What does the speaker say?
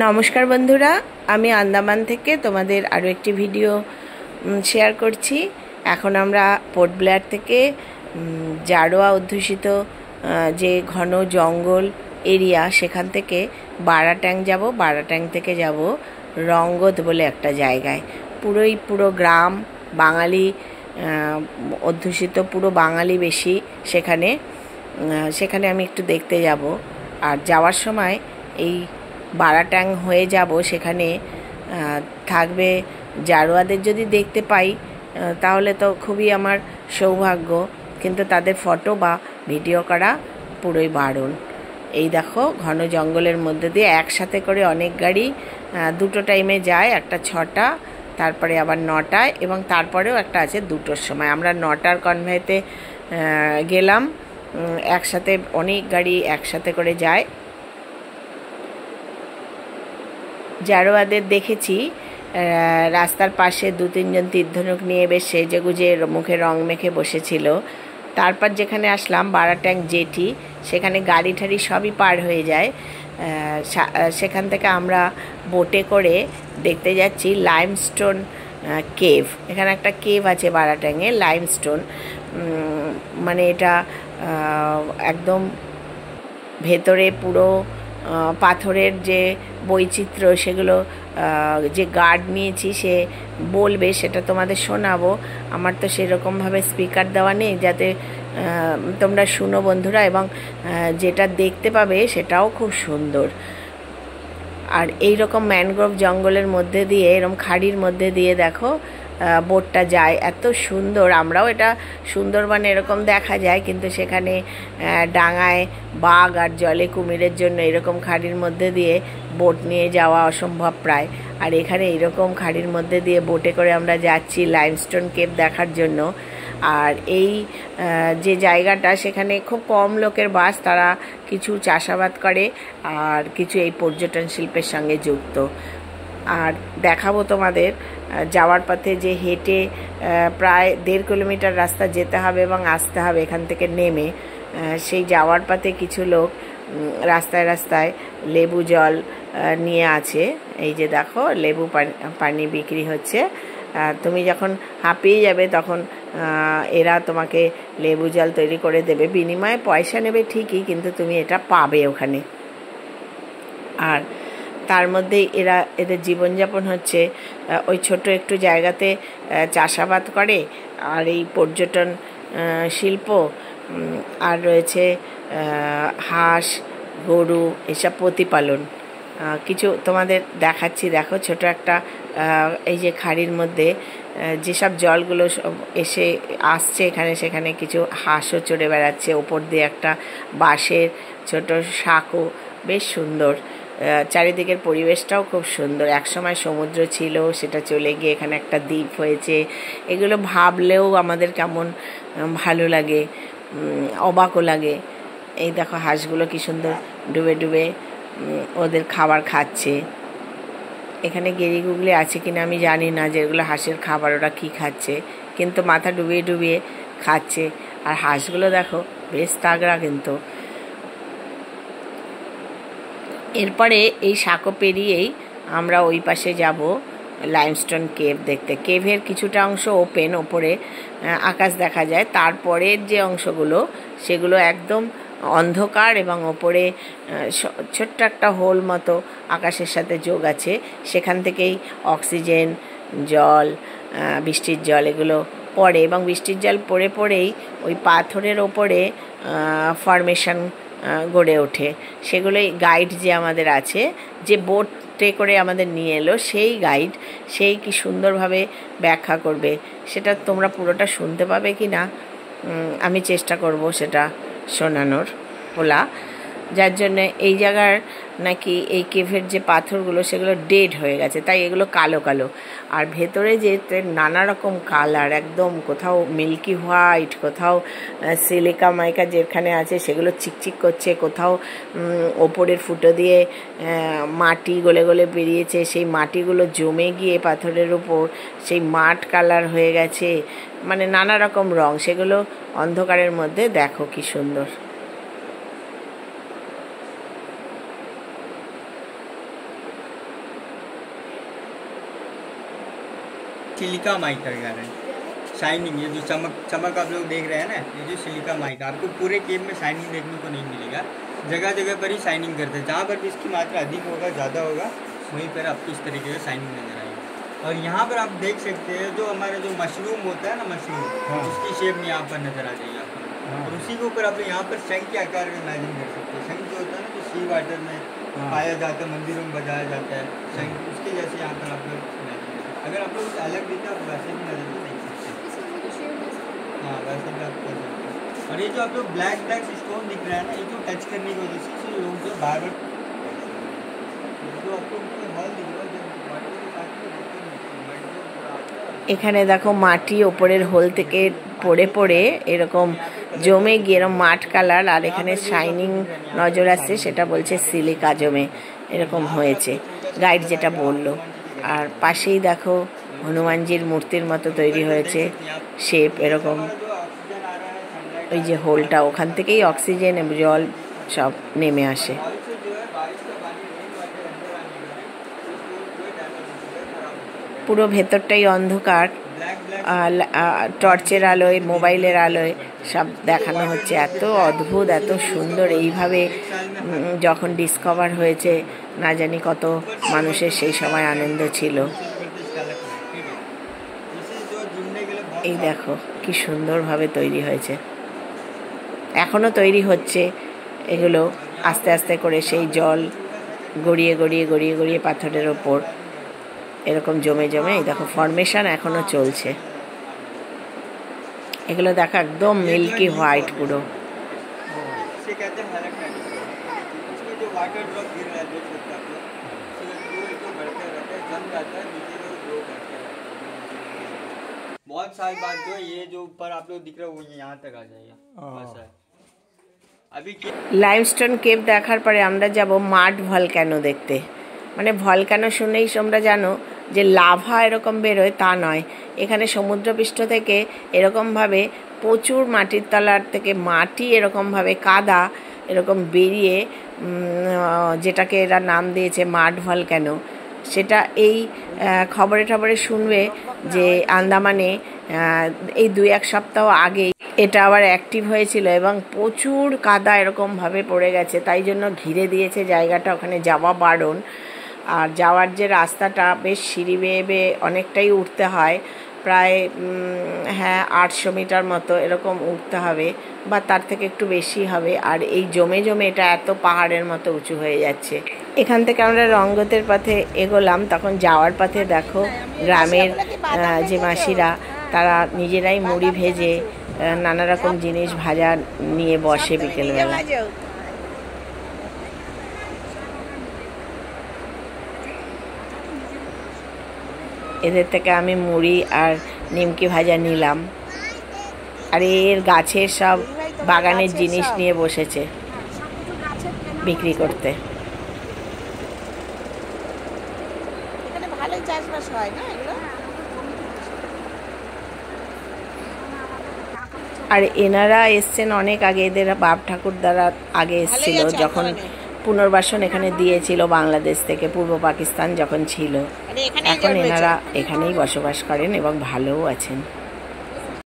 নমস্কার বন্ধুরা, আমি আন্দামান থেকে তোমাদের আরও একটি ভিডিও শেয়ার করছি। এখন আমরা পোর্ট ব্লেয়ার থেকে জারোয়া অধ্যুষিত যে ঘন জঙ্গল এরিয়া, সেখান থেকে বারাট্যাং যাব। বারাট্যাং থেকে যাব রঙ্গত বলে একটা জায়গায়। পুরো গ্রাম, বাঙালি অধ্যুষিত, পুরো বাঙালি বেশি সেখানে আমি একটু দেখতে যাব। আর যাওয়ার সময় এই বারাট্যাং হয়ে যাব, সেখানে থাকবে জারোয়াদের। যদি দেখতে পাই তাহলে তো খুবই আমার সৌভাগ্য, কিন্তু তাদের ফটো বা ভিডিও করা পুরোই বারণ। এই দেখো, ঘন জঙ্গলের মধ্যে দিয়ে একসাথে করে অনেক গাড়ি দুটো টাইমে যায়, একটা 6টা, তারপরে আবার 9টায়, এবং তারপরেও একটা আছে 2টোর সময়। আমরা 9টার কনভয়েতে গেলাম। একসাথে অনেক গাড়ি একসাথে করে যায়। জারোয়াদের দেখেছি রাস্তার পাশে 2-3জন তীরধনুক নিয়ে বেশ সেজেগুজে মুখে রং মেখে বসেছিল। তারপর যেখানে আসলাম বারাট্যাং জেটি, সেখানে গাড়ি ঠাড়ি সবই পার হয়ে যায়। সেখান থেকে আমরা বোটে করে দেখতে যাচ্ছি লাইমস্টোন কেভ। এখানে একটা কেভ আছে বারাট্যাংয়ে, লাইমস্টোন, মানে এটা একদম ভেতরে পুরো পাথরের যে বৈচিত্র্য, সেগুলো যে গার্ড নিয়েছি সে বলবে, সেটা তোমাদের শোনাবো। আমার তো সেরকমভাবে স্পিকার দেওয়া নেই যাতে তোমরা শুনো বন্ধুরা, এবং যেটা দেখতে পাবে সেটাও খুব সুন্দর। আর এই রকম ম্যানগ্রোভ জঙ্গলের মধ্যে দিয়ে, এরকম খাড়ির মধ্যে দিয়ে দেখো বোটটা যায়, এত সুন্দর। আমরাও এটা সুন্দরবনে এরকম দেখা যায়, কিন্তু সেখানে ডাঙায় বাঘ আর জলে কুমিরের জন্য এরকম খাড়ির মধ্যে দিয়ে বোট নিয়ে যাওয়া অসম্ভব প্রায়। আর এখানে এরকম খাড়ির মধ্যে দিয়ে বোটে করে আমরা যাচ্ছি লাইমস্টোন কেভ দেখার জন্য। আর এই যে জায়গাটা, সেখানে খুব কম লোকের বাস, তারা কিছু চাষাবাদ করে আর কিছু এই পর্যটন শিল্পের সঙ্গে যুক্ত। আর দেখাবো তোমাদের যাওয়ার পথে যে হেঁটে প্রায় 1.5 কিলোমিটার রাস্তা যেতে হবে এবং আসতে হবে এখান থেকে নেমে। সেই যাওয়ার পথে কিছু লোক রাস্তায় রাস্তায় লেবু জল নিয়ে আছে। এই যে দেখো, লেবু পানি বিক্রি হচ্ছে। তুমি যখন হাঁপিয়ে যাবে তখন এরা তোমাকে লেবু জল তৈরি করে দেবে, বিনিময়ে পয়সা নেবে ঠিকই, কিন্তু তুমি এটা পাবে ওখানে। আর তার মধ্যে এদের জীবনযাপন হচ্ছে ওই ছোট একটু জায়গাতে চাষাবাদ করে, আর এই পর্যটন শিল্প, আর রয়েছে হাঁস, গরু, এসব প্রতিপালন। কিছু তোমাদের দেখাচ্ছি, দেখো ছোট একটা এই যে খাড়ির মধ্যে যেসব জলগুলো এসে আসছে এখানে, সেখানে কিছু হাঁসও চড়ে বেড়াচ্ছে। ওপর দিয়ে একটা বাঁশের ছোট শাকও, বেশ সুন্দর। চারিদিকের পরিবেশটাও খুব সুন্দর। একসময় সমুদ্র ছিল, সেটা চলে গিয়ে এখানে একটা দ্বীপ হয়েছে। এগুলো ভাবলেও আমাদের কেমন ভালো লাগে, অবাকও লাগে। এই দেখো, হাঁসগুলো কি সুন্দর ডুবে ডুবে ওদের খাবার খাচ্ছে। এখানে গেরি গুগলি আছে কিনা আমি জানি না, যেগুলো হাঁসের খাবার ওরা কী খাচ্ছে, কিন্তু মাথা ডুবিয়ে ডুবিয়ে খাচ্ছে। আর হাঁসগুলো দেখো বেশ তাগড়া কিন্তু। এরপরে এই সাঁকো পেরিয়েই আমরা ওই পাশে যাব লাইমস্টোন কেভ দেখতে। কেভের কিছুটা অংশ ওপেন, ওপরে আকাশ দেখা যায়। তারপরের যে অংশগুলো, সেগুলো একদম অন্ধকার, এবং ওপরে ছোট্ট একটা হোল মতো আকাশের সাথে যোগ আছে। সেখান থেকেই অক্সিজেন, জল, বৃষ্টির জল এগুলো পড়ে, এবং বৃষ্টির জল পড়ে পড়েই ওই পাথরের ওপরে ফরমেশন গড়ে ওঠে। সেগুলোই গাইড যে আমাদের আছে, যে বোটে করে আমাদের নিয়ে এলো, সেই গাইড, সেই কি সুন্দরভাবে ব্যাখ্যা করবে। সেটা তোমরা পুরোটা শুনতে পাবে কি না আমি চেষ্টা করব সেটা শোনানোর, বলা। যার জন্যে এই জায়গার নাকি এই কেভের যে পাথরগুলো, সেগুলো ডেড হয়ে গেছে, তাই এগুলো কালো কালো। আর ভেতরে যে নানা রকম কালার, একদম কোথাও মিল্কি হোয়াইট, কোথাও সিলিকা মাইকা যেখানে আছে সেগুলো চিকচিক করছে, কোথাও ওপরের ফুটো দিয়ে মাটি গলে গলে বেরিয়েছে, সেই মাটিগুলো জমে গিয়ে পাথরের উপর সেই মাঠ কালার হয়ে গেছে, মানে নানা রকম রং। সেগুলো অন্ধকারের মধ্যে দেখো কি সুন্দর। सिलिका माइट का कारण शाइनिंग, ये जो चमक चमक आप लोग देख रहे हैं ना, ये जो सिलिका माइट, आपको पूरे केव में शाइनिंग देखने को नहीं मिलेगा। जगह जगह पर ही शाइनिंग करते हैं, जहाँ पर भी इसकी मात्रा अधिक होगा, ज़्यादा होगा, वहीं पर आपको इस तरीके से शाइनिंग नजर आएगी। और यहाँ पर आप देख सकते हैं जो हमारा जो मशरूम होता है ना, मशरूम, उसकी शेप में यहाँ पर नजर आ जाएगी आपको। और उसी के ऊपर आप लोग यहाँ पर शंख के आकार में इमेजिन कर सकते हैं। शंख जो होता है ना, जो सी वाटर में पाया जाता है, मंदिरों में बजाया जाता है शंख, उसके जैसे यहाँ पर आप लोग इमेजिन कर सकते हैं। अगर आप लोग अलग दिखता है, आप वैसे भी नजर को देख सकते हैं। हाँ, वैसे भी आप कर सकते हैं। और ये जो आप लोग ब्लैक स्टोन दिख रहा है ना, ये जो टच करने की वजह से लोग जो बार बार जो आपको हॉल दिख रहा है, এখানে দেখো মাটি ওপরের হোল থেকে পড়ে পড়ে এরকম জমে গিয়ে এরকম মাঠ কালার, আর এখানে শাইনিং নজর আসছে, সেটা বলছে সিলিকা জমে এরকম হয়েছে, গাইড যেটা বললো। আর পাশেই দেখো হনুমানজির মূর্তির মতো তৈরি হয়েছে শেপ এরকম। ওই যে হোলটা, ওখান থেকেই অক্সিজেন জল সব নেমে আসে। পুরো ভেতরটাই অন্ধকার, টর্চের আলোয়, মোবাইলের আলোয় সব দেখানো হচ্ছে। এত অদ্ভুত, এত সুন্দর। এইভাবে যখন ডিসকভার হয়েছে, না জানি কত মানুষের সেই সময় আনন্দ ছিল। এই দেখো কি সুন্দরভাবে তৈরি হয়েছে, এখনো তৈরি হচ্ছে। এগুলো আস্তে আস্তে করে সেই জল গড়িয়ে গড়িয়ে গড়িয়ে গড়িয়ে পাথরের ওপর এরকম জমে জমে, এই দেখো ফর্মেশন এখনো চলছে। এগুলো দেখো একদম মিল্কি হোয়াইট পুরো। बहुत साल बाद जो ये जो ऊपर आप लोग दिख रहे हो वो यहाँ तक आ जाएगा। अभी লাইমস্টোন কেভ দেখার পরে আমরা যাব মাড ভলক্যানো দেখতে। মানে ভলক্যানো শুনেই তোমরা জানো যে লাভা এরকম বেরোয়, তা নয়। এখানে সমুদ্রপৃষ্ঠ থেকে এরকমভাবে প্রচুর মাটির তলার থেকে মাটি এরকমভাবে কাদা এরকম বেরিয়ে, যেটাকে এরা নাম দিয়েছে মাড ভলক্যানো, সেটা এই খবরে টবরে শুনবে যে আন্দামানে এই 2-1 সপ্তাহ আগেই এটা আবার অ্যাক্টিভ হয়েছিল এবং প্রচুর কাদা এরকমভাবে পড়ে গেছে। তাই জন্য ঘিরে দিয়েছে জায়গাটা, ওখানে যাওয়া বারণ। আর যাওয়ার যে রাস্তাটা বেশ সিঁড়ি বেয়ে বেয়ে অনেকটাই উঠতে হয়, প্রায় 800 মিটার মতো এরকম উঠতে হবে, বা তার থেকে একটু বেশি হবে। আর এই জমে জমে এটা এত পাহাড়ের মতো উঁচু হয়ে যাচ্ছে। এখান থেকে আমরা রঙ্গতের পথে এগোলাম, তখন যাওয়ার পথে দেখো গ্রামের যে মাসিরা, তারা নিজেরাই মুড়ি ভেজে নানা রকম জিনিস ভাজা নিয়ে বসে বিকেলবেলা। এদের থেকে আমি মুড়ি আর নিমকি ভাজা নিলাম। আর এর গাছের সব বাগানের জিনিস নিয়ে বসেছে বিক্রি করতে। আর এনারা এসছেন অনেক আগে, এদের বাপ ঠাকুর দ্বারা আগে এসছিল, যখন পুনর্বাসন এখানে দিয়েছিল বাংলাদেশ থেকে, পূর্ব পাকিস্তান যখন ছিল। এখন এনারা এখানেই বসবাস করেন এবং ভালোও আছেন।